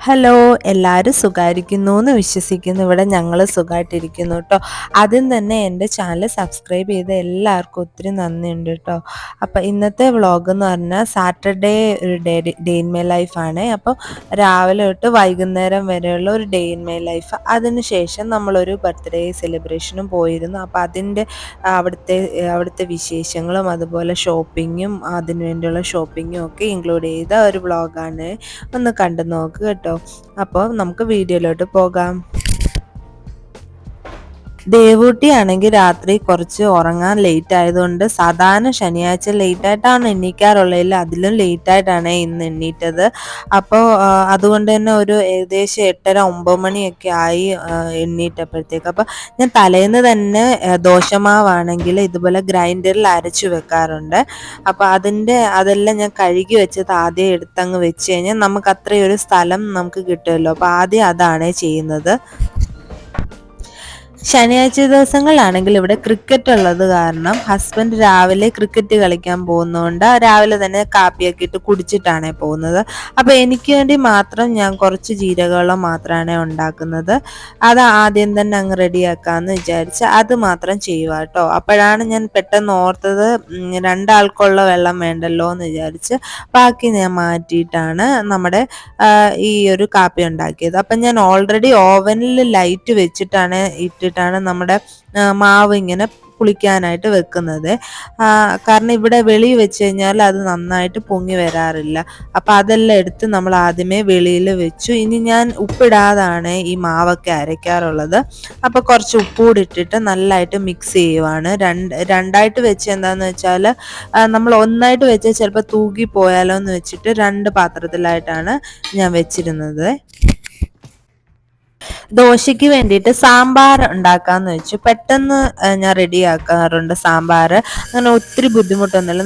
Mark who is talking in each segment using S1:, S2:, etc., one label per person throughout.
S1: Hello, എല്ലാവരും സുഖമായിരിക്കുന്നു എന്ന് വിശ്വസിക്കുന്നു. ഇവിടെ ഞങ്ങൾ സുഖമായിട്ടിരിക്കുന്നു കേട്ടോ. ആദ്യം തന്നെ എൻ്റെ ചാനൽ സബ്സ്ക്രൈബ് ചെയ്ത എല്ലാവർക്കും ഒത്തിരി നന്ദിയുണ്ട് കേട്ടോ. അപ്പോൾ ഇന്നത്തെ വ്ളോഗ് എന്ന് പറഞ്ഞാൽ സാറ്റർഡേ ഒരു ഡേ ഇൻ മൈ ലൈഫാണ്. അപ്പോൾ രാവിലെ തൊട്ട് വൈകുന്നേരം വരെയുള്ള ഒരു ഡേ ഇൻ മൈ ലൈഫ്. അതിനുശേഷം നമ്മളൊരു ബർത്ത്ഡേ സെലിബ്രേഷനും പോയിരുന്നു. അപ്പോൾ അവിടുത്തെ വിശേഷങ്ങളും അതുപോലെ ഷോപ്പിങ്ങും അതിനു വേണ്ടിയുള്ള ഷോപ്പിങ്ങും ഒക്കെ ഇൻക്ലൂഡ് ചെയ്ത ഒരു വ്ളോഗാണ്. ഒന്ന് കണ്ടു നോക്ക് കേട്ടോ. അപ്പോൾ നമുക്ക് വീഡിയോയിലോട്ട് പോകാം. ദേവൂട്ടി ആണെങ്കിൽ രാത്രി കുറച്ച് ഉറങ്ങാൻ ലേറ്റ് ആയതുകൊണ്ട് സാധാരണ ശനിയാഴ്ച ലേറ്റായിട്ടാണ് എണ്ണീക്കാറുള്ളതിൽ അതിലും ലേറ്റായിട്ടാണ് ഇന്ന് എണ്ണീറ്റത്. അപ്പോൾ അതുകൊണ്ട് തന്നെ ഒരു ഏകദേശം 8:30-9 മണിയൊക്കെ ആയി എണ്ണീറ്റപ്പോഴത്തേക്ക്. അപ്പോൾ ഞാൻ തലേന്ന് തന്നെ ദോശമാവാണെങ്കിൽ ഇതുപോലെ ഗ്രൈൻഡറിൽ അരച്ചു വെക്കാറുണ്ട്. അപ്പോൾ അതെല്ലാം ഞാൻ കഴുകി വെച്ചത് ആദ്യം എടുത്തങ്ങ് വെച്ച് കഴിഞ്ഞാൽ നമുക്ക് അത്രയൊരു സ്ഥലം നമുക്ക് കിട്ടുമല്ലോ. അപ്പോൾ ആദ്യം അതാണ് ചെയ്യുന്നത്. ശനിയാഴ്ച ദിവസങ്ങളിലാണെങ്കിൽ ഇവിടെ ക്രിക്കറ്റ് ഉള്ളത് കാരണം ഹസ്ബൻഡ് രാവിലെ ക്രിക്കറ്റ് കളിക്കാൻ പോകുന്നതുകൊണ്ട് രാവിലെ തന്നെ കാപ്പിയൊക്കെ ഇട്ട് കുടിച്ചിട്ടാണ് പോകുന്നത്. അപ്പോൾ എനിക്ക് വേണ്ടി മാത്രം ഞാൻ കുറച്ച് ജീരകവെള്ളം മാത്രമാണ് ഉണ്ടാക്കുന്നത്. അത് ആദ്യം തന്നെ അങ്ങ് റെഡിയാക്കാമെന്ന് വിചാരിച്ച് അത് മാത്രം ചെയ്യുക കേട്ടോ. അപ്പോഴാണ് ഞാൻ പെട്ടെന്ന് ഓർത്തത് രണ്ടാൾക്കുള്ള വെള്ളം വേണ്ടല്ലോ എന്ന് വിചാരിച്ച് ബാക്കി ഞാൻ മാറ്റിയിട്ടാണ് നമ്മുടെ ഈ ഒരു കാപ്പി ഉണ്ടാക്കിയത്. അപ്പം ഞാൻ ഓൾറെഡി ഓവനിൽ ലൈറ്റ് വെച്ചിട്ടാണ് ഇട്ടിട്ടാണ് നമ്മുടെ മാവ് ഇങ്ങനെ പുളിക്കാനായിട്ട് വെക്കുന്നത്. കാരണം ഇവിടെ വെളിയിൽ വെച്ച് കഴിഞ്ഞാൽ അത് നന്നായിട്ട് പൊങ്ങി വരാറില്ല. അപ്പം അതെല്ലാം എടുത്ത് നമ്മൾ ആദ്യമേ വെളിയിൽ വെച്ചു. ഇനി ഞാൻ ഉപ്പിടാതാണ് ഈ മാവൊക്കെ അരയ്ക്കാറുള്ളത്. അപ്പോൾ കുറച്ച് ഉപ്പുകൂടി ഇട്ടിട്ട് നല്ലതായിട്ട് മിക്സ് ചെയ്യുവാണ്. രണ്ടായിട്ട് വെച്ച് എന്താണെന്ന് വെച്ചാൽ നമ്മൾ ഒന്നായിട്ട് വെച്ചാൽ ചിലപ്പോൾ തൂകി പോയാലോ എന്ന് വെച്ചിട്ട് 2 പാത്രത്തിലായിട്ടാണ് ഞാൻ വെച്ചിരുന്നത്. ദോശയ്ക്ക് വേണ്ടിയിട്ട് സാമ്പാർ ഉണ്ടാക്കാമെന്ന് വെച്ചു. പെട്ടെന്ന് ഞാൻ റെഡിയാക്കാറുണ്ട് സാമ്പാർ. അങ്ങനെ ഒത്തിരി ബുദ്ധിമുട്ടൊന്നുമില്ല.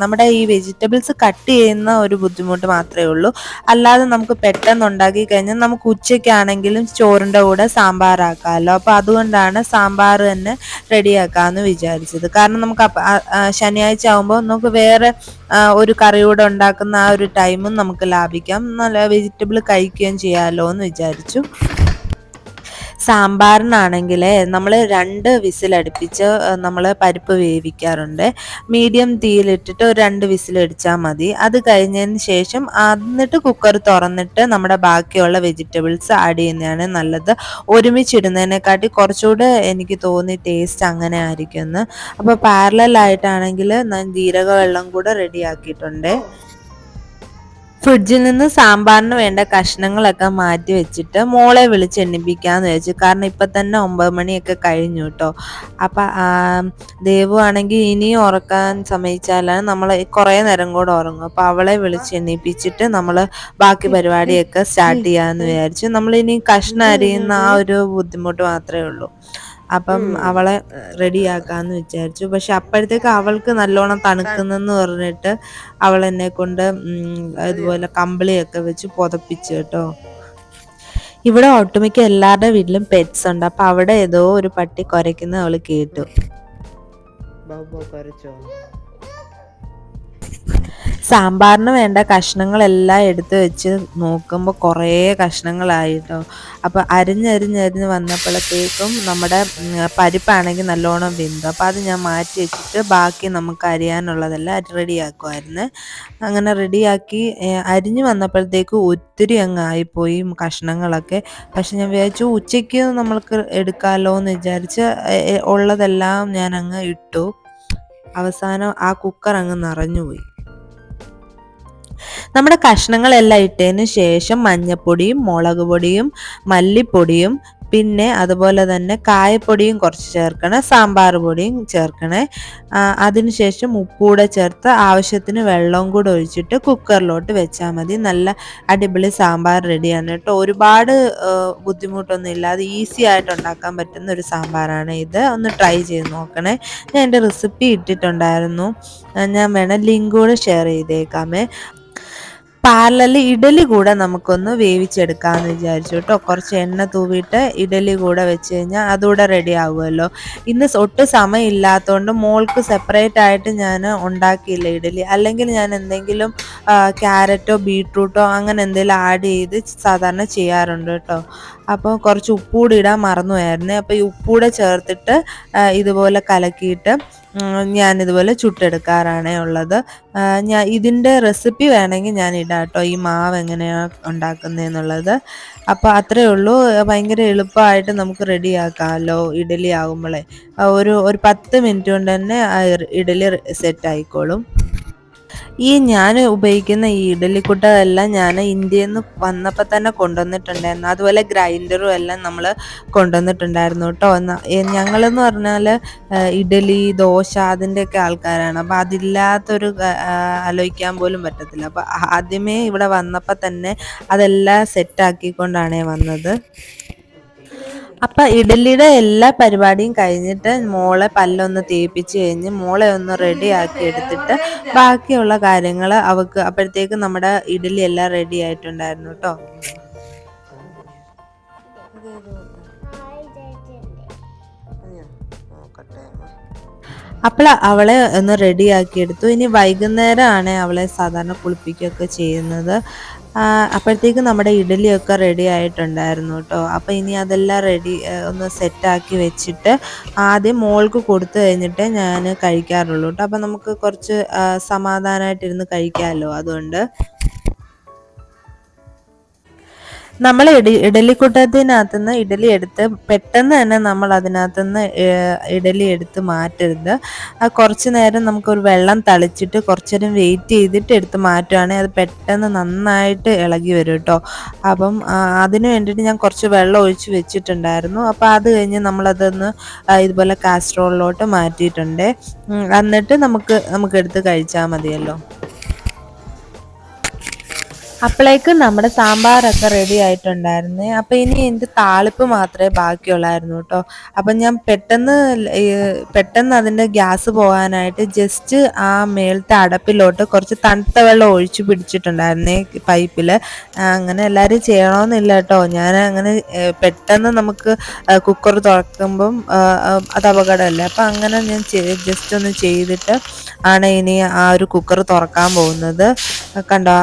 S1: നമ്മുടെ ഈ വെജിറ്റബിൾസ് കട്ട് ചെയ്യുന്ന ഒരു ബുദ്ധിമുട്ട് മാത്രമേ ഉള്ളൂ. അല്ലാതെ നമുക്ക് പെട്ടെന്ന് ഉണ്ടാക്കി കഴിഞ്ഞാൽ നമുക്ക് ഉച്ചയ്ക്കാണെങ്കിലും ചോറിൻ്റെ കൂടെ സാമ്പാറാക്കാമല്ലോ. അപ്പോൾ അതുകൊണ്ടാണ് സാമ്പാർ തന്നെ റെഡിയാക്കാമെന്ന് വിചാരിച്ചത്. കാരണം നമുക്ക് ശനിയാഴ്ച ആകുമ്പോൾ നമുക്ക് വേറെ ഒരു കറി കൂടെ ഉണ്ടാക്കുന്ന ആ ഒരു ടൈമും നമുക്ക് ലാഭിക്കാം. നല്ല വെജിറ്റബിൾ കഴിക്കുകയും ചെയ്യാമല്ലോ എന്ന് വിചാരിച്ചു. സാമ്പാറിനാണെങ്കിൽ നമ്മൾ 2 വിസിലടുപ്പിച്ച് നമ്മൾ പരിപ്പ് വേവിക്കാറുണ്ട്. മീഡിയം തീയിലിട്ടിട്ട് ഒരു 2 വിസിലടിച്ചാൽ മതി. അത് കഴിഞ്ഞതിന് ശേഷം എന്നിട്ട് കുക്കർ തുറന്നിട്ട് നമ്മുടെ ബാക്കിയുള്ള വെജിറ്റബിൾസ് ആഡ് ചെയ്യുന്നതാണ് നല്ലത്. ഒരുമിച്ചിടുന്നതിനെക്കാട്ടി കുറച്ചുകൂടെ എനിക്ക് തോന്നി ടേസ്റ്റ് അങ്ങനെ ആയിരിക്കുമെന്ന്. അപ്പോൾ പാരലായിട്ടാണെങ്കിൽ ഞാൻ ജീരക വെള്ളം കൂടെ റെഡിയാക്കിയിട്ടുണ്ട്. ഫ്രിഡ്ജിൽ നിന്ന് സാമ്പാറിന് വേണ്ട കഷ്ണങ്ങളൊക്കെ മാറ്റി വെച്ചിട്ട് മോളെ വിളിച്ച് എണ്ണിപ്പിക്കാമെന്ന് വെച്ചു. കാരണം ഇപ്പം തന്നെ 9 മണിയൊക്കെ കഴിഞ്ഞു കേട്ടോ. അപ്പം ദേവു ആണെങ്കിൽ ഇനിയും ഉറക്കാൻ സമ്മതിച്ചാലാണ് നമ്മൾ കുറേ നേരം കൂടെ ഉറങ്ങും. അപ്പോൾ അവളെ വിളിച്ച് എണ്ണിപ്പിച്ചിട്ട് നമ്മൾ ബാക്കി പരിപാടിയൊക്കെ സ്റ്റാർട്ട് ചെയ്യാമെന്ന് വിചാരിച്ചു. നമ്മളിനി കഷ്ണം അരിയുന്ന ആ ഒരു ബുദ്ധിമുട്ട് മാത്രമേ ഉള്ളൂ. അപ്പം അവളെ റെഡിയാക്കാമെന്ന് വിചാരിച്ചു. പക്ഷെ അപ്പോഴത്തേക്ക് അവൾക്ക് നല്ലോണം തണുക്കുന്നെന്ന് പറഞ്ഞിട്ട് അവൾ എന്നെ കൊണ്ട് ഇതുപോലെ കമ്പിളിയൊക്കെ വെച്ച് പുതപ്പിച്ചു കേട്ടോ. ഇവിടെ ഒട്ടുമിക്ക എല്ലാവരുടെ വീട്ടിലും പെറ്റ്സ് ഉണ്ട്. അപ്പം അവിടെ ഏതോ ഒരു പട്ടി കുരയ്ക്കുന്നത് അവൾ കേട്ടു. സാമ്പാറിന് വേണ്ട കഷ്ണങ്ങളെല്ലാം എടുത്ത് വെച്ച് നോക്കുമ്പോൾ കുറേ കഷ്ണങ്ങളായിട്ടോ. അപ്പോൾ അരിഞ്ഞ് വന്നപ്പോഴത്തേക്കും നമ്മുടെ പരിപ്പാണെങ്കിൽ നല്ലോണം വെന്തു. അപ്പോൾ അത് ഞാൻ മാറ്റി വെച്ചിട്ട് ബാക്കി നമുക്ക് അരിയാനുള്ളതെല്ലാം റെഡിയാക്കുമായിരുന്നു. അങ്ങനെ റെഡിയാക്കി അരിഞ്ഞ് വന്നപ്പോഴത്തേക്ക് ഒത്തിരി അങ്ങ് ആയിപ്പോയി കഷ്ണങ്ങളൊക്കെ. പക്ഷെ ഞാൻ വിചാരിച്ചു ഉച്ചയ്ക്ക് നമ്മൾക്ക് എടുക്കാമല്ലോ എന്ന് വിചാരിച്ച് ഉള്ളതെല്ലാം ഞാൻ അങ്ങ് ഇട്ടു. അവസാനം ആ കുക്കർ അങ്ങ് നിറഞ്ഞുപോയി. നമ്മുടെ കഷ്ണങ്ങളെല്ലാം ഇട്ടതിന് ശേഷം മഞ്ഞപ്പൊടിയും മുളക് പൊടിയും മല്ലിപ്പൊടിയും പിന്നെ അതുപോലെ തന്നെ കായപ്പൊടിയും കുറച്ച് ചേർക്കണേ, സാമ്പാർ പൊടിയും ചേർക്കണേ. അതിനുശേഷം ഉപ്പൂടെ ചേർത്ത് ആവശ്യത്തിന് വെള്ളവും കൂടെ ഒഴിച്ചിട്ട് കുക്കറിലോട്ട് വെച്ചാൽ മതി. നല്ല അടിപൊളി സാമ്പാർ റെഡിയാണ് കേട്ടോ. ഒരുപാട് ബുദ്ധിമുട്ടൊന്നും ഇല്ലാതെ ഈസി ആയിട്ട് ഉണ്ടാക്കാൻ പറ്റുന്ന ഒരു സാമ്പാറാണ് ഇത്. ഒന്ന് ട്രൈ ചെയ്ത് നോക്കണേ. ഞാൻ എൻ്റെ റെസിപ്പി ഇട്ടിട്ടുണ്ടായിരുന്നു. ഞാൻ വേണം ലിങ്ക് കൂടെ ഷെയർ ചെയ്തേക്കാമേ. പാരലല് ഇഡലി കൂടെ നമുക്കൊന്ന് വേവിച്ചെടുക്കാമെന്ന് വിചാരിച്ചു കേട്ടോ. കുറച്ച് എണ്ണ തൂവിയിട്ട് ഇഡലി കൂടെ വെച്ച് കഴിഞ്ഞാൽ അതുകൂടെ റെഡി ആകുമല്ലോ. ഇന്ന് ഒട്ടും സമയം ഇല്ലാത്തതുകൊണ്ട് മോൾക്ക് സെപ്പറേറ്റ് ആയിട്ട് ഞാൻ ഉണ്ടാക്കിയില്ല ഇഡലി. അല്ലെങ്കിൽ ഞാൻ എന്തെങ്കിലും ക്യാരറ്റോ ബീട്രൂട്ടോ അങ്ങനെ എന്തെങ്കിലും ആഡ് ചെയ്ത് സാധാരണ ചെയ്യാറുണ്ട് കേട്ടോ. അപ്പോൾ കുറച്ച് ഉപ്പൂടെ ഇടാൻ മറന്നുപോയായിരുന്നു. അപ്പോൾ ഈ ഉപ്പൂടെ ചേർത്തിട്ട് ഇതുപോലെ കലക്കിയിട്ട് ഞാനിതുപോലെ ചുട്ടെടുക്കാറാണേ ഉള്ളത്. ഇതിൻ്റെ റെസിപ്പി വേണമെങ്കിൽ ഞാൻ ഇടാം കേട്ടോ, ഈ മാവ് എങ്ങനെയാണ് ഉണ്ടാക്കുന്നതെന്നുള്ളത്. അപ്പോൾ അത്രയേ ഉള്ളൂ. ഭയങ്കര എളുപ്പമായിട്ട് നമുക്ക് റെഡിയാക്കാമല്ലോ ഇഡലി ആകുമ്പോഴേ. ഒരു 10 മിനിറ്റ് കൊണ്ട് തന്നെ ഇഡലി സെറ്റ് ആയിക്കോളും. ഞാൻ ഉപയോഗിക്കുന്ന ഈ ഇഡലിക്കുട്ടകളെല്ലാം ഞാൻ ഇന്ത്യയിൽ നിന്ന് വന്നപ്പോൾ തന്നെ കൊണ്ടുവന്നിട്ടുണ്ടായിരുന്നു. അതുപോലെ ഗ്രൈൻഡറും എല്ലാം നമ്മൾ കൊണ്ടുവന്നിട്ടുണ്ടായിരുന്നു കേട്ടോ. ഞങ്ങളെന്ന് പറഞ്ഞാൽ ഇഡലി ദോശ അതിൻ്റെയൊക്കെ ആൾക്കാരാണ്. അപ്പോൾ അതില്ലാത്തൊരു ആലോചിക്കാൻ പോലും പറ്റത്തില്ല. അപ്പോൾ ആദ്യമേ ഇവിടെ വന്നപ്പോൾ തന്നെ അതെല്ലാം സെറ്റാക്കിക്കൊണ്ടാണ് വന്നത്. അപ്പം ഇഡലിയുടെ എല്ലാ പരിപാടിയും കഴിഞ്ഞിട്ട് മോളെ പല്ലൊന്ന് തേപ്പിച്ച് കഴിഞ്ഞ് മോളെ ഒന്ന് റെഡി ആക്കി എടുത്തിട്ട് ബാക്കിയുള്ള കാര്യങ്ങൾ അവൾക്ക് അപ്പോഴത്തേക്ക് നമ്മുടെ ഇഡലി എല്ലാം റെഡി ആയിട്ടുണ്ടായിരുന്നു കേട്ടോ. അപ്പോൾ അവളെ ഒന്ന് റെഡിയാക്കി എടുത്തു. ഇനി വൈകുന്നേരമാണ് അവളെ സാധാരണ കുളിപ്പിക്കുകയൊക്കെ ചെയ്യുന്നത്. അപ്പോഴത്തേക്ക് നമ്മുടെ ഇഡലിയൊക്കെ റെഡി ആയിട്ടുണ്ടായിരുന്നു കേട്ടോ. അപ്പോൾ ഇനി അതെല്ലാം ഒന്ന് സെറ്റാക്കി വെച്ചിട്ട് ആദ്യം മോൾക്ക് കൊടുത്തു കഴിഞ്ഞിട്ട് ഞാൻ കഴിക്കാറുള്ളൂ കേട്ടോ. അപ്പോൾ നമുക്ക് കുറച്ച് സമാധാനമായിട്ടിരുന്ന് കഴിക്കാമല്ലോ. അതുകൊണ്ട് നമ്മൾ ഇഡലിക്കുട്ടത്തിനകത്തുനിന്ന് ഇഡലി എടുത്ത് പെട്ടെന്ന് തന്നെ നമ്മൾ അതിനകത്തുനിന്ന് ഇഡലി എടുത്ത് മാറ്റരുത്. കുറച്ച് നേരം നമുക്കൊരു വെള്ളം തളിച്ചിട്ട് കുറച്ച് നേരം വെയിറ്റ് ചെയ്തിട്ട് എടുത്ത് മാറ്റുകയാണെങ്കിൽ അത് പെട്ടെന്ന് നന്നായിട്ട് ഇളകി വരും കേട്ടോ. അപ്പം അതിന് വേണ്ടിയിട്ട് ഞാൻ കുറച്ച് വെള്ളം ഒഴിച്ച് വെച്ചിട്ടുണ്ടായിരുന്നു. അപ്പോൾ അത് കഴിഞ്ഞ് നമ്മളതൊന്ന് ഇതുപോലെ കാസ്ട്രോളിലോട്ട് മാറ്റിയിട്ടുണ്ട്. എന്നിട്ട് നമുക്ക് എടുത്ത് കഴിച്ചാൽ മതിയല്ലോ. അപ്പോഴേക്കും നമ്മുടെ സാമ്പാറൊക്കെ റെഡി ആയിട്ടുണ്ടായിരുന്നു. അപ്പം ഇനി എൻ്റെ താളിപ്പ് മാത്രമേ ബാക്കിയുള്ളായിരുന്നു കേട്ടോ. അപ്പം ഞാൻ പെട്ടെന്ന് അതിൻ്റെ ഗ്യാസ് പോകാനായിട്ട് ജസ്റ്റ് ആ മേളത്തെ അടപ്പിലോട്ട് കുറച്ച് തണുത്ത വെള്ളം ഒഴിച്ച് പിടിച്ചിട്ടുണ്ടായിരുന്നേ പൈപ്പിൽ. അങ്ങനെ എല്ലാവരും ചെയ്യണമെന്നില്ല കേട്ടോ. ഞാൻ അങ്ങനെ പെട്ടെന്ന് നമുക്ക് കുക്കർ തുറക്കുമ്പം അത് അപകടമല്ലേ. അപ്പം അങ്ങനെ ഞാൻ ജസ്റ്റ് ഒന്ന് ചെയ്തിട്ട് ആണ് ഇനി ആ ഒരു കുക്കർ തുറക്കാൻ പോകുന്നത്. കണ്ടോ,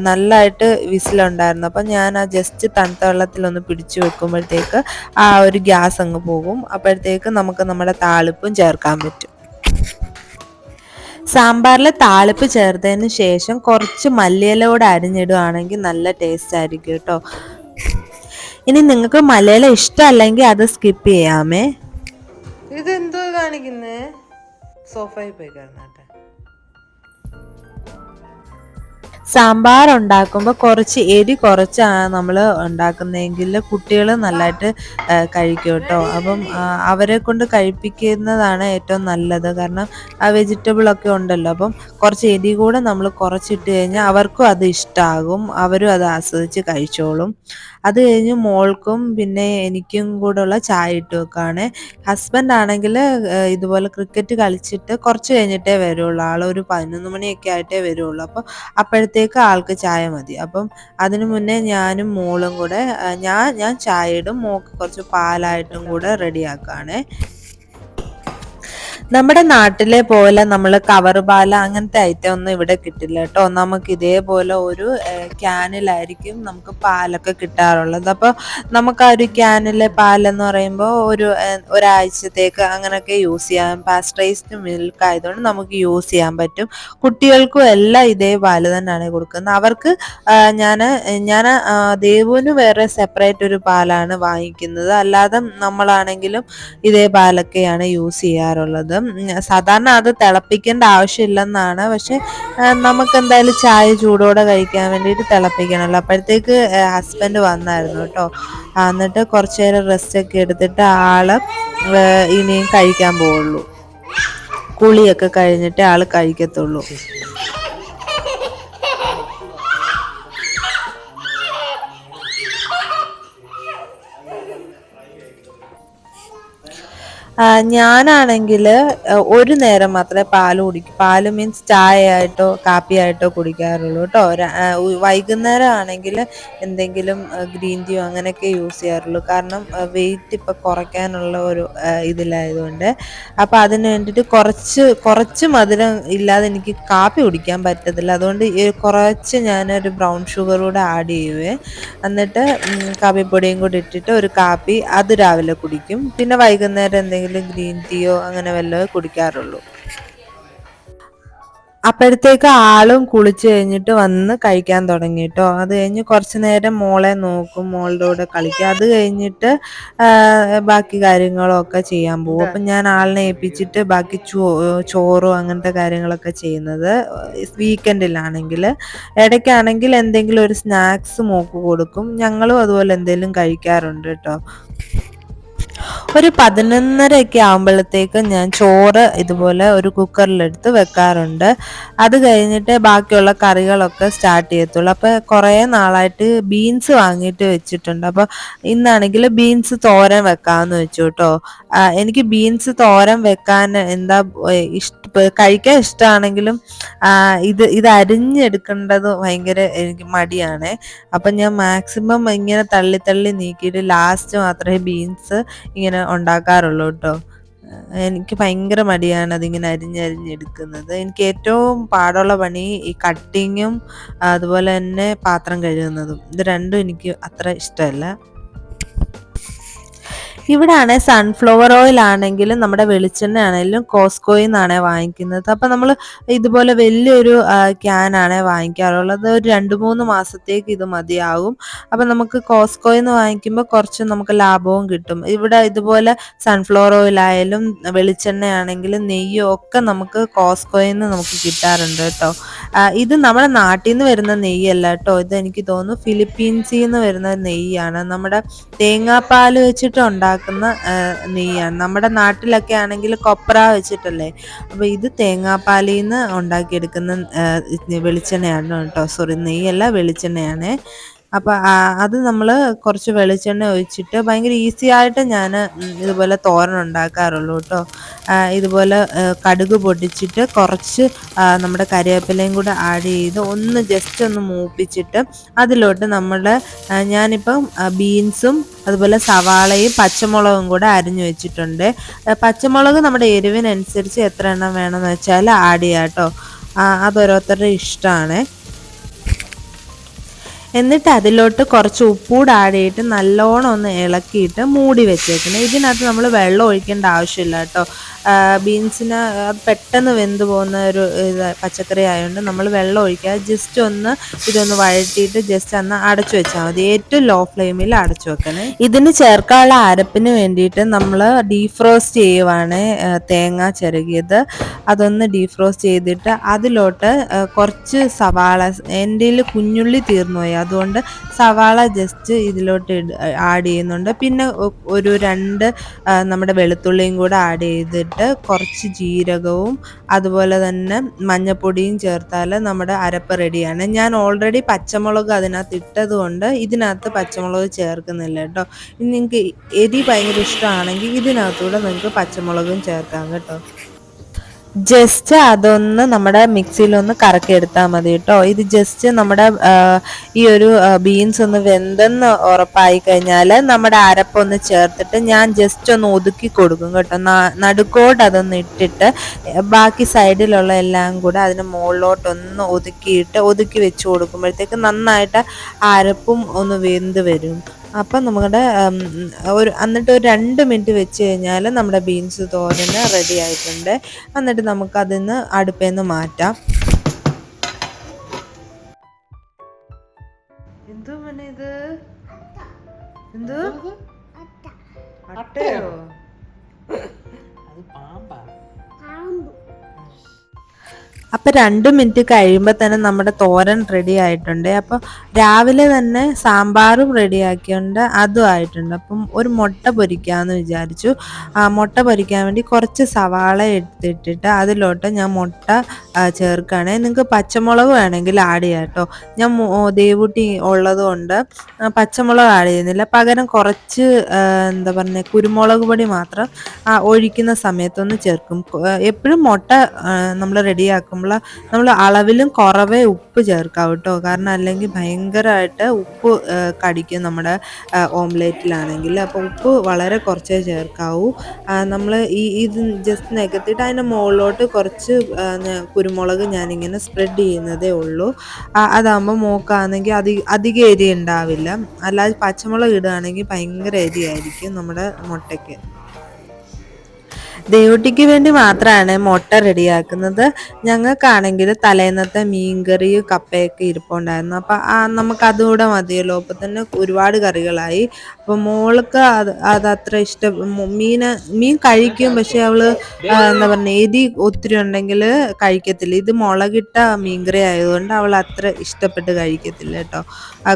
S1: നല്ലതായിട്ട് വിസിലുണ്ടായിരുന്നു. അപ്പം ഞാൻ ആ ജസ്റ്റ് തണുത്ത വെള്ളത്തിലൊന്ന് പിടിച്ചു വെക്കുമ്പോഴത്തേക്ക് ആ ഒരു ഗ്യാസ് അങ്ങ് പോകും. അപ്പോഴത്തേക്ക് നമുക്ക് നമ്മുടെ താളിപ്പും ചേർക്കാൻ പറ്റും. സാമ്പാറിൽ താളിപ്പ് ചേർത്തതിന് ശേഷം കുറച്ച് മല്ലിയിലയോടെ അരിഞ്ഞിടുകയാണെങ്കിൽ നല്ല ടേസ്റ്റ് ആയിരിക്കും കേട്ടോ. ഇനി നിങ്ങൾക്ക് മലയില ഇഷ്ടമല്ലെങ്കിൽ അത് സ്കിപ്പ് ചെയ്യാമേ. ഇതെന്തോ കാണിക്കുന്നേ, സോഫയിൽ പോയി കിടന്നാട്ടെ. സാമ്പാർ ഉണ്ടാക്കുമ്പോൾ കുറച്ച് എരി കുറച്ചാണ് നമ്മൾ ഉണ്ടാക്കുന്നതെങ്കിൽ കുട്ടികൾ നല്ലതായിട്ട് കഴിക്കും കേട്ടോ. അപ്പം അവരെ കൊണ്ട് കഴിപ്പിക്കുന്നതാണ് ഏറ്റവും നല്ലത്. കാരണം ആ വെജിറ്റബിളൊക്കെ ഉണ്ടല്ലോ. അപ്പം കുറച്ച് എരി കൂടെ നമ്മൾ കുറച്ചിട്ട് കഴിഞ്ഞാൽ അവർക്കും അത് ഇഷ്ടമാകും, അവരും അത് ആസ്വദിച്ച് കഴിച്ചോളും. അത് കഴിഞ്ഞ് മോൾക്കും പിന്നെ എനിക്കും കൂടെ ഉള്ള ചായ ഇട്ട് വെക്കുകയാണ്. ഹസ്ബൻഡ് ആണെങ്കിൽ ഇതുപോലെ ക്രിക്കറ്റ് കളിച്ചിട്ട് കുറച്ച് കഴിഞ്ഞിട്ടേ വരുള്ളൂ. ആളൊരു 11 മണിയൊക്കെ ആയിട്ടേ വരുള്ളൂ. അപ്പോൾ അപ്പോഴത്തേക്ക് ആൾക്ക് ചായ മതി. അപ്പം അതിനു മുന്നേ ഞാനും മോളും കൂടെ ഞാൻ ചായ ഇടും, മോൾക്ക് കുറച്ച് പാലായിട്ടും കൂടെ റെഡിയാക്കുകയാണ്. നമ്മുടെ നാട്ടിലെ പോലെ നമ്മൾ കവർ പാല അങ്ങനത്തെ ഐറ്റം ഒന്നും ഇവിടെ കിട്ടില്ല കേട്ടോ. നമുക്ക് ഇതേപോലെ ഒരു ക്യാനിലായിരിക്കും നമുക്ക് പാലൊക്കെ കിട്ടാറുള്ളത്. അപ്പോൾ നമുക്ക് ആ ഒരു ക്യാനിലെ പാലെന്ന് പറയുമ്പോൾ ഒരാഴ്ചത്തേക്ക് അങ്ങനെയൊക്കെ യൂസ് ചെയ്യാം. പാസ്ചറൈസ്ഡ് മിൽക്ക് ആയതുകൊണ്ട് നമുക്ക് യൂസ് ചെയ്യാൻ പറ്റും. കുട്ടികൾക്കും എല്ലാം ഇതേ പാല് തന്നെയാണ് കൊടുക്കുന്നത്. അവർക്ക് ഞാൻ ദേവുവിന് വേറെ സെപ്പറേറ്റ് ഒരു പാലാണ് വാങ്ങിക്കുന്നത്. അല്ലാതെ നമ്മളാണെങ്കിലും ഇതേ പാലൊക്കെയാണ് യൂസ് ചെയ്യാറുള്ളത്. സാധാരണ അത് തിളപ്പിക്കേണ്ട ആവശ്യമില്ലെന്നാണ്. പക്ഷെ നമുക്ക് എന്തായാലും ചായ ചൂടോടെ കഴിക്കാൻ വേണ്ടിയിട്ട് തിളപ്പിക്കണമല്ലോ. അപ്പോഴത്തേക്ക് ഹസ്ബൻഡ് വന്നായിരുന്നു കേട്ടോ. എന്നിട്ട് കുറച്ചു നേരം റെസ്റ്റ് ഒക്കെ എടുത്തിട്ട് ആള് ഇനിയും കഴിക്കാൻ പോവുള്ളൂ. കുളിയൊക്കെ കഴിഞ്ഞിട്ട് ആള് കഴിക്കത്തുള്ളൂ. ഞാനാണെങ്കിൽ ഒരു നേരം മാത്രമേ പാല് കുടിക്കൂ. പാല് മീൻസ് ചായ ആയിട്ടോ കാപ്പിയായിട്ടോ കുടിക്കാറുള്ളൂ കേട്ടോ. വൈകുന്നേരം ആണെങ്കിൽ എന്തെങ്കിലും ഗ്രീൻ ടീയോ അങ്ങനെയൊക്കെ യൂസ് ചെയ്യാറുള്ളൂ. കാരണം വെയിറ്റ് ഇപ്പം കുറയ്ക്കാനുള്ള ഒരു ഇതിലായതുകൊണ്ട്. അപ്പോൾ അതിന് വേണ്ടിയിട്ട് കുറച്ച് മധുരം ഇല്ലാതെ എനിക്ക് കാപ്പി കുടിക്കാൻ പറ്റത്തില്ല. അതുകൊണ്ട് കുറച്ച് ഞാനൊരു ബ്രൗൺ ഷുഗർ കൂടെ ആഡ് ചെയ്യുവേ. എന്നിട്ട് കാപ്പിപ്പൊടിയും കൂടി ഇട്ടിട്ട് ഒരു കാപ്പി അത് രാവിലെ കുടിക്കും. പിന്നെ വൈകുന്നേരം എന്തെങ്കിലും ഗ്രീൻ ടീയോ അങ്ങനെ വല്ലതും കുടിക്കാറുള്ളൂ. അപ്പോഴത്തേക്ക് ആളും കുളിച്ച് കഴിഞ്ഞിട്ട് വന്ന് കഴിക്കാൻ തുടങ്ങി കേട്ടോ. അത് കഴിഞ്ഞ് കുറച്ച് നേരം മോളെ നോക്കും, മോളുടെ കൂടെ കളിക്കുക. അത് കഴിഞ്ഞിട്ട് ബാക്കി കാര്യങ്ങളൊക്കെ ചെയ്യാൻ പോകും. അപ്പം ഞാൻ ആളിനെ ഏൽപ്പിച്ചിട്ട് ബാക്കി ചോറും അങ്ങനത്തെ കാര്യങ്ങളൊക്കെ ചെയ്യുന്നത്. വീക്കെൻഡിലാണെങ്കിൽ ഇടയ്ക്കാണെങ്കിൽ എന്തെങ്കിലും ഒരു സ്നാക്സ് മോക്ക് കൊടുക്കും. ഞങ്ങളും അതുപോലെ എന്തെങ്കിലും കഴിക്കാറുണ്ട് കേട്ടോ. ഒരു 11:30 ആകുമ്പോഴത്തേക്ക് ഞാൻ ചോറ് ഇതുപോലെ ഒരു കുക്കറിലെടുത്ത് വെക്കാറുണ്ട്. അത് കഴിഞ്ഞിട്ട് ബാക്കിയുള്ള കറികളൊക്കെ സ്റ്റാർട്ട് ചെയ്യത്തുള്ളൂ. അപ്പോൾ കുറേ നാളായിട്ട് ബീൻസ് വാങ്ങിയിട്ട് വെച്ചിട്ടുണ്ട്. അപ്പോൾ ഇന്നാണെങ്കിൽ ബീൻസ് തോരൻ വെക്കാമെന്ന് വെച്ചു കേട്ടോ. എനിക്ക് ബീൻസ് തോരൻ വെക്കാൻ എന്താ കഴിക്കാൻ ഇഷ്ടമാണെങ്കിലും ഇത് അരിഞ്ഞെടുക്കേണ്ടത് ഭയങ്കര എനിക്ക് മടിയാണ്. അപ്പം ഞാൻ മാക്സിമം ഇങ്ങനെ തള്ളി നീക്കിയിട്ട് ലാസ്റ്റ് മാത്രമേ ബീൻസ് ഇങ്ങനെ ഉണ്ടാക്കാറുള്ളൂ കേട്ടോ. എനിക്ക് ഭയങ്കര മടിയാണ് അതിങ്ങനെ അരിഞ്ഞെടുക്കുന്നത്. എനിക്ക് ഏറ്റവും പാടുള്ള പണി ഈ കട്ടിങ്ങും അതുപോലെ തന്നെ പാത്രം കഴുകുന്നതും. ഇത് രണ്ടും എനിക്ക് അത്ര ഇഷ്ടമല്ല. ഇവിടെ ആണെങ്കിൽ സൺഫ്ലവർ ഓയിൽ ആണെങ്കിലും നമ്മുടെ വെളിച്ചെണ്ണ ആണെങ്കിലും കോസ്കോയിൽ നിന്നാണ് വാങ്ങിക്കുന്നത്. അപ്പം നമ്മൾ ഇതുപോലെ വലിയൊരു ക്യാനാണ് വാങ്ങിക്കാറുള്ളത്. ഒരു 2-3 മാസത്തേക്ക് ഇത് മതിയാകും. അപ്പം നമുക്ക് കോസ്കോയിൽ നിന്ന് വാങ്ങിക്കുമ്പോൾ കുറച്ച് നമുക്ക് ലാഭവും കിട്ടും. ഇവിടെ ഇതുപോലെ സൺഫ്ലവർ ഓയിലായാലും വെളിച്ചെണ്ണയാണെങ്കിലും നെയ്യും ഒക്കെ നമുക്ക് കോസ്കോയിൽ നിന്ന് നമുക്ക് കിട്ടാറുണ്ട് കേട്ടോ. ഇത് നമ്മുടെ നാട്ടിൽ നിന്ന് വരുന്ന നെയ്യല്ല കേട്ടോ. ഇത് എനിക്ക് തോന്നുന്നു ഫിലിപ്പീൻസിൽ നിന്ന് വരുന്ന നെയ്യാണ്. നമ്മുടെ തേങ്ങാപ്പാൽ വെച്ചിട്ട് ഉണ്ടാക്കുന്ന നെയ്യാണ്. നമ്മുടെ നാട്ടിലൊക്കെ ആണെങ്കിൽ കൊപ്ര വെച്ചിട്ടല്ലേ. അപ്പോൾ ഇത് തേങ്ങാപ്പാലിൽ നിന്ന് ഉണ്ടാക്കിയെടുക്കുന്ന വെളിച്ചെണ്ണയാണ് കേട്ടോ. സോറി, നെയ്യല്ല, വെളിച്ചെണ്ണയാണ്. അപ്പോൾ അത് നമ്മൾ കുറച്ച് വെളിച്ചെണ്ണ ഒഴിച്ചിട്ട് ഭയങ്കര ഈസി ആയിട്ട് ഞാൻ ഇതുപോലെ തോരൻ ഉണ്ടാക്കാറുള്ളൂ കേട്ടോ. ഇതുപോലെ കടുക് പൊടിച്ചിട്ട് കുറച്ച് നമ്മുടെ കരിവേപ്പിലയും കൂടെ ആഡ് ചെയ്ത് ജസ്റ്റ് ഒന്ന് മൂപ്പിച്ചിട്ട് അതിലോട്ട് ഞാനിപ്പം ബീൻസും അതുപോലെ സവാളയും പച്ചമുളകും കൂടെ അരിഞ്ഞു വെച്ചിട്ടുണ്ട്. പച്ചമുളക് നമ്മുടെ എരിവിനനുസരിച്ച് എത്ര എണ്ണം വേണമെന്ന് വെച്ചാൽ ആഡ് ചെയ്യാം കേട്ടോ. അതോരോരുത്തരുടെ ഇഷ്ടമാണ്. എന്നിട്ട് അതിലോട്ട് കുറച്ച് ഉപ്പൂടെ ആഡ് ചെയ്തിട്ട് നല്ലോണം ഒന്ന് ഇളക്കിയിട്ട് മൂടി വെച്ചേക്കണം. ഇതിനകത്ത് നമ്മൾ വെള്ളം ഒഴിക്കേണ്ട ആവശ്യമില്ല കേട്ടോ. ബീൻസിന് അത് പെട്ടെന്ന് വെന്ത് പോകുന്ന ഒരു പച്ചക്കറി ആയതുകൊണ്ട് നമ്മൾ വെള്ളം ഒഴിക്കാതെ ജസ്റ്റ് ഇതൊന്ന് വഴറ്റിയിട്ട് ജസ്റ്റ് അടച്ചു വെച്ചാൽ മതി. ഏറ്റവും ലോ ഫ്ലെയിമിൽ അടച്ചു വെക്കണേ. ഇതിന് ചേർക്കാനുള്ള അരപ്പിന് വേണ്ടിയിട്ട് നമ്മൾ ഡീഫ്രോസ്റ്റ് ചെയ്യുവാണ് തേങ്ങ ചിരകിയത്. അതൊന്ന് ഡീഫ്രോസ്റ്റ് ചെയ്തിട്ട് അതിലോട്ട് കുറച്ച് സവാള, എൻ്റെ കുഞ്ഞുള്ളി തീർന്നു പോയി, അതുകൊണ്ട് സവാള ജസ്റ്റ് ഇതിലോട്ട് ആഡ് ചെയ്യുന്നുണ്ട്. പിന്നെ ഒരു 2 നമ്മുടെ വെളുത്തുള്ളിയും കൂടെ ആഡ് ചെയ്തിട്ട് കുറച്ച് ജീരകവും അതുപോലെ തന്നെ മഞ്ഞൾപ്പൊടിയും ചേർത്താൽ നമ്മുടെ അരപ്പ് റെഡിയാണ്. ഞാൻ ഓൾറെഡി പച്ചമുളക് അതിനകത്ത് ഇട്ടത് കൊണ്ട് ഇതിനകത്ത് പച്ചമുളക് ചേർക്കുന്നില്ല കേട്ടോ. ഇനി നിങ്ങൾക്ക് എരി ഭയങ്കര ഇഷ്ടമാണെങ്കിൽ ഇതിനകത്തൂടെ നിങ്ങൾക്ക് പച്ചമുളകും ചേർക്കാം കേട്ടോ. ജസ്റ്റ് അതൊന്ന് നമ്മുടെ മിക്സിയിലൊന്ന് കറക്കിയെടുത്താൽ മതി കേട്ടോ. ഇത് ജസ്റ്റ് നമ്മുടെ ഈ ഒരു ബീൻസ് ഒന്ന് വെന്തെന്ന് ഉറപ്പായി കഴിഞ്ഞാൽ നമ്മുടെ അരപ്പൊന്ന് ചേർത്തിട്ട് ഞാൻ ജസ്റ്റ് ഒന്ന് ഒതുക്കി കൊടുക്കും കേട്ടോ. നടുക്കോട്ട് അതൊന്ന് ഇട്ടിട്ട് ബാക്കി സൈഡിലുള്ള എല്ലാം കൂടെ അതിന് മുകളിലോട്ടൊന്ന് ഒതുക്കി വെച്ച് കൊടുക്കുമ്പോഴത്തേക്ക് നന്നായിട്ട് അരപ്പും ഒന്ന് വെന്ത് വരും. അപ്പം നമ്മുടെ എന്നിട്ട് ഒരു 2 മിനിറ്റ് വെച്ച് കഴിഞ്ഞാൽ നമ്മുടെ ബീൻസ് തോരന് റെഡി ആയിട്ടുണ്ട്. എന്നിട്ട് നമുക്കതിന്ന് അടുപ്പിൽ നിന്ന് മാറ്റാം. എന്തോ ഇത് എന്തോ അട്ടയോ? അപ്പം 2 മിനിറ്റ് കഴിയുമ്പോൾ തന്നെ നമ്മുടെ തോരൻ റെഡി ആയിട്ടുണ്ട്. അപ്പോൾ രാവിലെ തന്നെ സാമ്പാറും റെഡിയാക്കിയുണ്ട്, അതും ആയിട്ടുണ്ട്. അപ്പം ഒരു മുട്ട പൊരിക്കാമെന്ന് വിചാരിച്ചു. മുട്ട പൊരിക്കാൻ വേണ്ടി കുറച്ച് സവാള എടുത്തിട്ടിട്ട് അതിലോട്ട് ഞാൻ മുട്ട ചേർക്കുകയാണ്. നിങ്ങൾക്ക് പച്ചമുളക് വേണമെങ്കിൽ ആഡ് ചെയ്യാം കേട്ടോ. ഞാൻ ദേവൂട്ടി ഉള്ളത് കൊണ്ട് പച്ചമുളക് ആഡ് ചെയ്യുന്നില്ല. പകരം കുറച്ച് എന്താ പറയുക, കുരുമുളക് പൊടി മാത്രം ഒഴിക്കുന്ന സമയത്തൊന്ന് ചേർക്കും. എപ്പോഴും മുട്ട നമ്മൾ റെഡിയാക്കുമ്പോൾ നമ്മൾ അളവിലും കുറവേ ഉപ്പ് ചേർക്കാം കേട്ടോ. കാരണം അല്ലെങ്കിൽ ഭയങ്കരമായിട്ട് ഉപ്പ് കടിക്കും നമ്മുടെ ഓംലേറ്റിലാണെങ്കിൽ. അപ്പോൾ ഉപ്പ് വളരെ കുറച്ചേ ചേർക്കാവൂ. നമ്മൾ ഇത് ജസ്റ്റ് നികത്തിയിട്ട് അതിൻ്റെ മുകളിലോട്ട് കുറച്ച് കുരുമുളക് ഞാനിങ്ങനെ സ്പ്രെഡ് ചെയ്യുന്നതേ ഉള്ളൂ. അതാകുമ്പോൾ മോക്കാണെങ്കിൽ അധികം എരി ഉണ്ടാവില്ല. അല്ലാതെ പച്ചമുളക് ഇടുകയാണെങ്കിൽ ഭയങ്കര എരിയായിരിക്കും നമ്മുടെ മുട്ടയ്ക്ക്. ദേവുട്ടിക്ക് വേണ്ടി മാത്രമാണ് മുട്ട റെഡിയാക്കുന്നത്. ഞങ്ങൾക്കാണെങ്കിൽ തലേന്നത്തെ മീൻകറിയും കപ്പയൊക്കെ ഇരിപ്പുണ്ടായിരുന്നു. അപ്പം നമുക്കതുകൂടെ മതിയല്ലോ. അപ്പം തന്നെ ഒരുപാട് കറികളായി. അപ്പം മോൾക്ക് അതത്ര ഇഷ്ടം. മീൻ കഴിക്കും, പക്ഷെ അവള് എന്താ പറയുക, എരി ഒത്തിരി ഉണ്ടെങ്കിൽ കഴിക്കത്തില്ല. ഇത് മുളകിട്ട മീൻകറി ആയതുകൊണ്ട് അവൾ അത്ര ഇഷ്ടപ്പെട്ട് കഴിക്കത്തില്ല കേട്ടോ.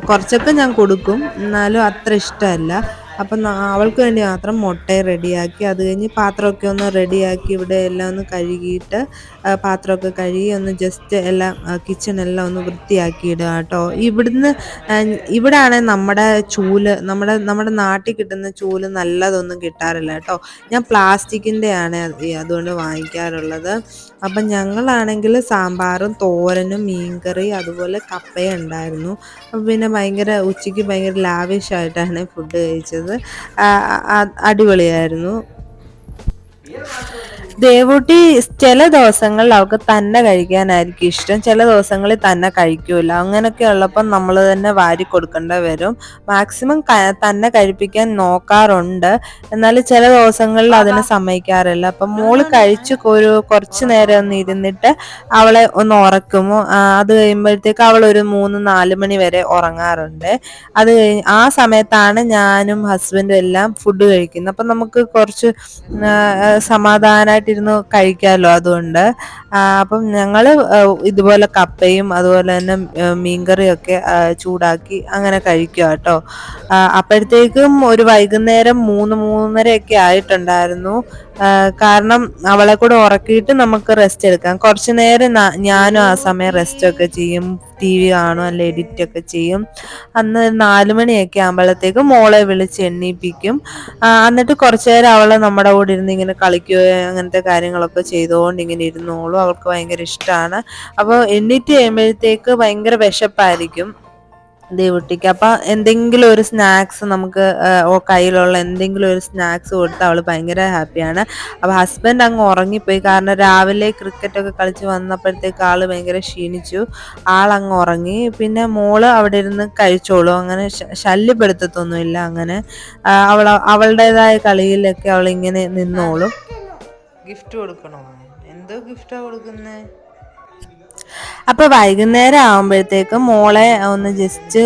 S1: കുറച്ചൊക്കെ ഞാൻ കൊടുക്കും, എന്നാലും അത്ര ഇഷ്ടമല്ല. അപ്പം അവൾക്ക് വേണ്ടി മാത്രം മുട്ട റെഡിയാക്കി. അത് കഴിഞ്ഞ് പാത്രമൊക്കെ ഒന്ന് റെഡിയാക്കി ഇവിടെ എല്ലാം ഒന്ന് കഴുകിയിട്ട് പാത്രമൊക്കെ കഴുകി ഒന്ന് ജസ്റ്റ് എല്ലാം കിച്ചണെല്ലാം ഒന്ന് വൃത്തിയാക്കി ഇടുക കേട്ടോ. ഇവിടെ ആണെങ്കിൽ നമ്മുടെ ചൂല്, നമ്മുടെ നാട്ടിൽ കിട്ടുന്ന ചൂല് നല്ലതൊന്നും കിട്ടാറില്ല കേട്ടോ. ഞാൻ പ്ലാസ്റ്റിക്കിൻ്റെയാണ് അതുകൊണ്ട് വാങ്ങിക്കാറുള്ളത്. അപ്പം ഞങ്ങളാണെങ്കിൽ സാമ്പാറും തോരനും മീൻകറി അതുപോലെ കപ്പയും ഉണ്ടായിരുന്നു. അപ്പം പിന്നെ ഉച്ചയ്ക്ക് ഭയങ്കര ലാവിഷായിട്ടാണ് ഫുഡ് കഴിച്ചത്. അടിപൊളിയായിരുന്നു. ദേവൂട്ടി ചില ദിവസങ്ങളിൽ അവൾക്ക് തന്നെ കഴിക്കാനായിരിക്കും ഇഷ്ടം, ചില ദിവസങ്ങളിൽ തന്നെ കഴിക്കൂല. അങ്ങനെയൊക്കെ ഉള്ളപ്പോൾ നമ്മൾ തന്നെ വാരി കൊടുക്കേണ്ടി വരും. മാക്സിമം തന്നെ കഴിപ്പിക്കാൻ നോക്കാറുണ്ട്, എന്നാലും ചില ദിവസങ്ങളിൽ അതിന് സമ്മതിക്കാറില്ല. അപ്പം മോള് കഴിച്ച് കുറച്ച് നേരം ഒന്ന് ഇരുന്നിട്ട് അവളെ ഒന്ന് ഉറക്കുമോ. അത് കഴിയുമ്പോഴത്തേക്ക് അവൾ ഒരു 3-4 മണി വരെ ഉറങ്ങാറുണ്ട്. അത് കഴിഞ്ഞ് ആ സമയത്താണ് ഞാനും ഹസ്ബൻഡും എല്ലാം ഫുഡ് കഴിക്കുന്നത്. അപ്പം നമുക്ക് കുറച്ച് സമാധാനമായിട്ടിരുന്ന് കഴിക്കാമല്ലോ. അതുകൊണ്ട് അപ്പം ഞങ്ങൾ ഇതുപോലെ കപ്പയും അതുപോലെ തന്നെ മീൻകറിയൊക്കെ ചൂടാക്കി അങ്ങനെ കഴിക്കുക കേട്ടോ. അപ്പോഴത്തേക്കും ഒരു വൈകുന്നേരം 3-3:30 ആയിട്ടുണ്ടായിരുന്നു. കാരണം അവളെ കൂടെ ഉറക്കിയിട്ട് നമുക്ക് റെസ്റ്റ് എടുക്കാം. കുറച്ചു നേരം ഞാനും ആ സമയം റെസ്റ്റൊക്കെ ചെയ്യും, TV കാണും, അല്ലെ എഡിറ്റൊക്കെ ചെയ്യും. അന്ന് 4 മണിയൊക്കെ ആകുമ്പോഴത്തേക്കും മോളെ വിളിച്ച് എണ്ണീപ്പിക്കും. എന്നിട്ട് കുറച്ചു നേരം അവളെ നമ്മുടെ കൂടെ ഇരുന്ന് ഇങ്ങനെ കളിക്കുകയോ അങ്ങനത്തെ കാര്യങ്ങളൊക്കെ ചെയ്തുകൊണ്ട് ഇങ്ങനെ ഇരുന്നോളും. അവൾക്ക് ഭയങ്കര ഇഷ്ടമാണ്. അപ്പോൾ എണ്ണീറ്റ് കഴിയുമ്പോഴത്തേക്ക് ഭയങ്കര വിശപ്പായിരിക്കും ദേവുട്ടിക്ക്. അപ്പം എന്തെങ്കിലും ഒരു സ്നാക്സ് നമുക്ക് കയ്യിലുള്ള എന്തെങ്കിലും ഒരു സ്നാക്സ് കൊടുത്ത് അവൾ ഭയങ്കര ഹാപ്പിയാണ്. അപ്പോൾ ഹസ്ബൻഡ് അങ്ങ് ഉറങ്ങിപ്പോയി. കാരണം രാവിലെ ക്രിക്കറ്റൊക്കെ കളിച്ച് വന്നപ്പോഴത്തേക്ക് ആൾ ഭയങ്കര ക്ഷീണിച്ചു, ആളങ്ങ് ഉറങ്ങി. പിന്നെ മോള് അവിടെ ഇരുന്ന് കഴിച്ചോളും, അങ്ങനെ ശല്യപ്പെടുത്തത്തൊന്നുമില്ല. അങ്ങനെ അവളുടേതായ കളിയിലൊക്കെ അവളിങ്ങനെ നിന്നോളും. ഗിഫ്റ്റ് കൊടുക്കണോ? എന്തോ ഗിഫ്റ്റാ കൊടുക്കുന്നേ? അപ്പോൾ വൈകുന്നേരം ആകുമ്പോഴത്തേക്കും മോളെ ഒന്ന് ജസ്റ്റ്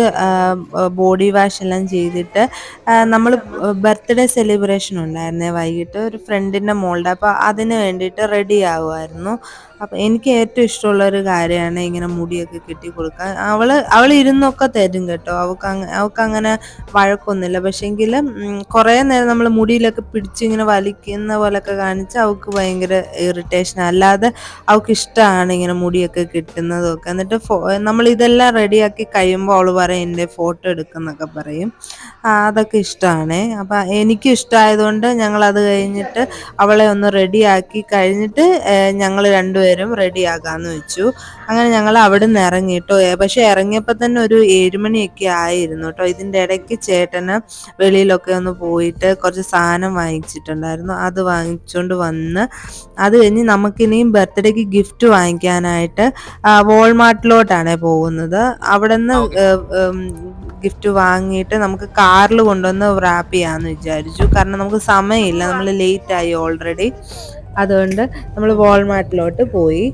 S1: ബോഡി വാഷ് എല്ലാം ചെയ്തിട്ട് നമ്മൾ ബർത്ത്ഡേ സെലിബ്രേഷൻ ഉണ്ടായിരുന്നേ വൈകിട്ട്, ഒരു ഫ്രണ്ടിൻ്റെ മോളുടെ. അപ്പോൾ അതിന് വേണ്ടിയിട്ട് റെഡി ആകുമായിരുന്നു. അപ്പം എനിക്ക് ഏറ്റവും ഇഷ്ടമുള്ളൊരു കാര്യമാണ് ഇങ്ങനെ മുടിയൊക്കെ കെട്ടി കൊടുക്കാൻ. അവൾ ഇരുന്നൊക്കെ തരും കേട്ടോ. അവൾക്ക് അങ്ങനെ വഴക്കൊന്നുമില്ല. പക്ഷേങ്കിൽ കുറേ നേരം നമ്മൾ മുടിയിലൊക്കെ പിടിച്ച് ഇങ്ങനെ വലിക്കുന്ന പോലൊക്കെ കാണിച്ച് അവൾക്ക് ഭയങ്കര ഇറിറ്റേഷൻ. അല്ലാതെ അവൾക്ക് ഇഷ്ടമാണ് ഇങ്ങനെ മുടിയൊക്കെ കിട്ടുന്നതൊക്കെ. എന്നിട്ട് നമ്മൾ ഇതെല്ലാം റെഡിയാക്കി കഴിയുമ്പോൾ അവൾ പറയും എൻ്റെ ഫോട്ടോ എടുക്കുന്നൊക്കെ പറയും. അതൊക്കെ ഇഷ്ടമാണ്. അപ്പം എനിക്കും ഇഷ്ടമായതുകൊണ്ട് ഞങ്ങളത് കഴിഞ്ഞിട്ട് അവളെ ഒന്ന് റെഡിയാക്കി കഴിഞ്ഞിട്ട് ഞങ്ങൾ രണ്ടുപേരും റെഡിയാകാമെന്ന് വെച്ചു. അങ്ങനെ ഞങ്ങൾ അവിടെ നിന്ന് ഇറങ്ങിട്ടോ. പക്ഷെ ഇറങ്ങിയപ്പോൾ തന്നെ ഒരു 7 മണിയൊക്കെ ആയിരുന്നു കേട്ടോ. ഇതിൻ്റെ ഇടയ്ക്ക് ചേട്ടന് വെളിയിലൊക്കെ ഒന്ന് പോയിട്ട് കുറച്ച് സാധനം വാങ്ങിച്ചിട്ടുണ്ടായിരുന്നു. അത് വാങ്ങിച്ചുകൊണ്ട് വന്ന് അത് കഴിഞ്ഞ് നമുക്കിനിയും ബർത്ത്ഡേക്ക് ഗിഫ്റ്റ് വാങ്ങിക്കാനായിട്ട് വോൾമാർട്ടിലോട്ടാണ് പോകുന്നത്. അവിടെ നിന്ന് ഗിഫ്റ്റ് വാങ്ങിയിട്ട് നമുക്ക് കാറിൽ കൊണ്ടുവന്ന് റാപ്പ് ചെയ്യാമെന്ന് വിചാരിച്ചു. കാരണം നമുക്ക് സമയമില്ല, നമ്മൾ ലേറ്റായി ഓൾറെഡി. അതുകൊണ്ട് നമ്മൾ വോൾമാർട്ടിലോട്ട് പോയി.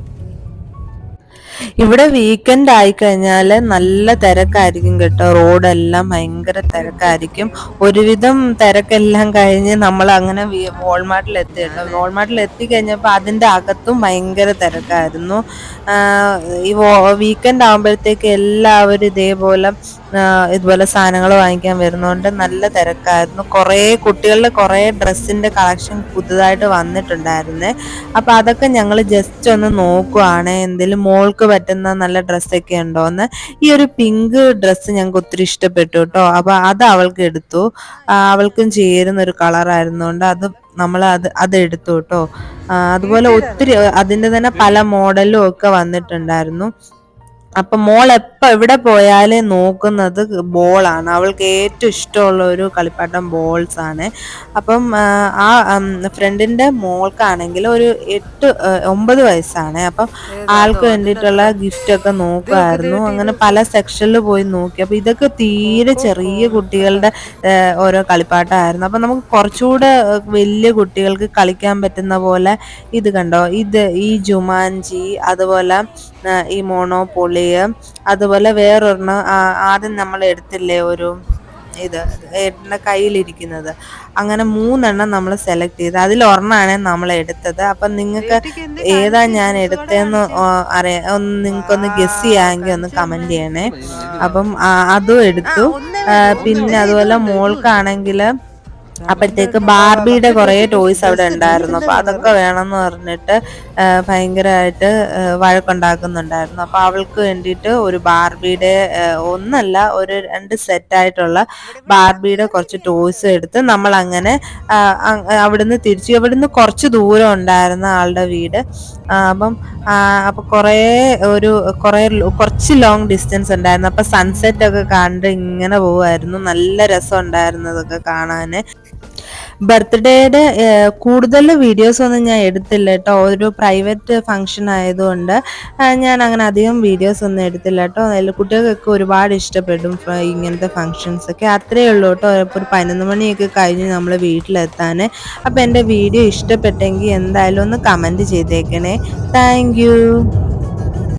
S1: ഇവിടെ വീക്കെൻഡ് ആയിക്കഴിഞ്ഞാല് നല്ല തിരക്കായിരിക്കും കേട്ടോ. റോഡെല്ലാം ഭയങ്കര തിരക്കായിരിക്കും. ഒരുവിധം തിരക്കെല്ലാം കഴിഞ്ഞ് നമ്മൾ അങ്ങനെ വാൾമാർട്ടിൽ എത്തി കേട്ടോ. വാൾമാർട്ടിൽ എത്തിക്കഴിഞ്ഞപ്പോൾ അതിൻ്റെ അകത്തും ഭയങ്കര തിരക്കായിരുന്നു. ഈ വീക്കെൻഡ് ആകുമ്പോഴത്തേക്ക് എല്ലാവരും ഇതുപോലെ സാധനങ്ങൾ വാങ്ങിക്കാൻ വരുന്നതുകൊണ്ട് നല്ല തിരക്കായിരുന്നു. കുറേ കുട്ടികളുടെ കുറേ ഡ്രസ്സിൻ്റെ കളക്ഷൻ പുതുതായിട്ട് വന്നിട്ടുണ്ടായിരുന്നേ. അപ്പോൾ അതൊക്കെ ഞങ്ങൾ ജസ്റ്റ് ഒന്ന് നോക്കുവാണ്, എന്തെങ്കിലും മോൾക്ക് പറ്റുന്ന നല്ല ഡ്രസ്സൊക്കെ ഉണ്ടോയെന്ന്. ഈ ഒരു പിങ്ക് ഡ്രസ്സ് ഞങ്ങൾക്ക് ഒത്തിരി ഇഷ്ടപ്പെട്ടു കേട്ടോ. അപ്പോൾ അത് അവൾക്ക് എടുത്തു. അവൾക്കും ചേരുന്ന ഒരു കളറായിരുന്നുകൊണ്ട് അത് എടുത്തു കേട്ടോ. അതുപോലെ ഒത്തിരി അതിൻ്റെ തന്നെ പല മോഡലും ഒക്കെ വന്നിട്ടുണ്ടായിരുന്നു. അപ്പം മോൾ എവിടെ പോയാലും നോക്കുന്നത് ബോളാണ്. അവൾക്ക് ഏറ്റവും ഇഷ്ടമുള്ള ഒരു കളിപ്പാട്ടം ബോൾസ് ആണ്. അപ്പം ആ ഫ്രണ്ടിന്റെ മോൾക്കാണെങ്കിൽ ഒരു 9 വയസ്സാണ്. അപ്പം ആൾക്ക് വേണ്ടിയിട്ടുള്ള ഗിഫ്റ്റ് ഒക്കെ നോക്കുമായിരുന്നു. അങ്ങനെ പല സെക്ഷനിൽ പോയി നോക്കി. അപ്പൊ ഇതൊക്കെ തീരെ ചെറിയ കുട്ടികളുടെ ഓരോ കളിപ്പാട്ടമായിരുന്നു. അപ്പൊ നമുക്ക് കുറച്ചുകൂടെ വലിയ കുട്ടികൾക്ക് കളിക്കാൻ പറ്റുന്ന പോലെ ഇത് കണ്ടോ, ഈ ജുമാൻജി, അതുപോലെ ഈ മോണോപോളി, അതുപോലെ വേറൊരെണ്ണം ആദ്യം നമ്മൾ എടുത്തില്ലേ, ഇത് ഏട്ടൻ്റെ കയ്യിലിരിക്കുന്നത്. അങ്ങനെ 3 നമ്മൾ സെലക്ട് ചെയ്ത് അതിലൊരെണ്ണമാണ് നമ്മൾ എടുത്തത്. അപ്പം നിങ്ങൾക്ക് ഏതാ ഞാൻ എടുത്തതെന്ന് നിങ്ങൾക്കൊന്ന് ഗസ് ചെയ്യാമെങ്കിൽ ഒന്ന് കമന്റ് ചെയ്യണേ. അപ്പം അതും എടുത്തു. പിന്നെ അതുപോലെ മോൾക്കാണെങ്കിൽ അപ്പോഴത്തേക്ക് ബാർബിയുടെ കുറേ ടോയ്സ് അവിടെ ഉണ്ടായിരുന്നു. അപ്പൊ അതൊക്കെ വേണമെന്ന് പറഞ്ഞിട്ട് ഭയങ്കരമായിട്ട് വഴക്കുണ്ടാക്കുന്നുണ്ടായിരുന്നു. അപ്പൊ അവൾക്ക് വേണ്ടിയിട്ട് ഒരു ബാർബിയുടെ ഒന്നല്ല, ഒരു 2 സെറ്റായിട്ടുള്ള ബാർബിയുടെ കുറച്ച് ടോയ്സ് എടുത്ത് നമ്മൾ അങ്ങനെ അവിടുന്ന് ഇവിടുന്ന് കുറച്ച് ദൂരം ഉണ്ടായിരുന്ന ആളുടെ വീട്. അപ്പൊ കുറച്ച് ലോങ് ഡിസ്റ്റൻസ് ഉണ്ടായിരുന്നു. അപ്പൊ സൺസെറ്റ് ഒക്കെ കണ്ട് ഇങ്ങനെ പോവായിരുന്നു. നല്ല രസം ഉണ്ടായിരുന്നു അതൊക്കെ കാണാന്. ബർത്ത്ഡേയുടെ കൂടുതൽ വീഡിയോസ് ഒന്നും ഞാൻ എടുത്തില്ല കേട്ടോ. ഒരു പ്രൈവറ്റ് ഫംഗ്ഷൻ ആയതുകൊണ്ട് ഞാൻ അങ്ങനെ അധികം വീഡിയോസ് ഒന്നും എടുത്തില്ല കേട്ടോ. കുട്ടികൾക്കൊക്കെ ഒരുപാട് ഇഷ്ടപ്പെടും ഇങ്ങനത്തെ ഫംഗ്ഷൻസ് ഒക്കെ. അത്രയേ ഉള്ളൂ കേട്ടോ. ഇപ്പോൾ ഒരു 11 മണിയൊക്കെ കഴിഞ്ഞ് നമ്മൾ വീട്ടിലെത്താൻ. അപ്പം എൻ്റെ വീഡിയോ ഇഷ്ടപ്പെട്ടെങ്കിൽ എന്തായാലും ഒന്ന് കമൻറ്റ് ചെയ്തേക്കണേ. Thank you.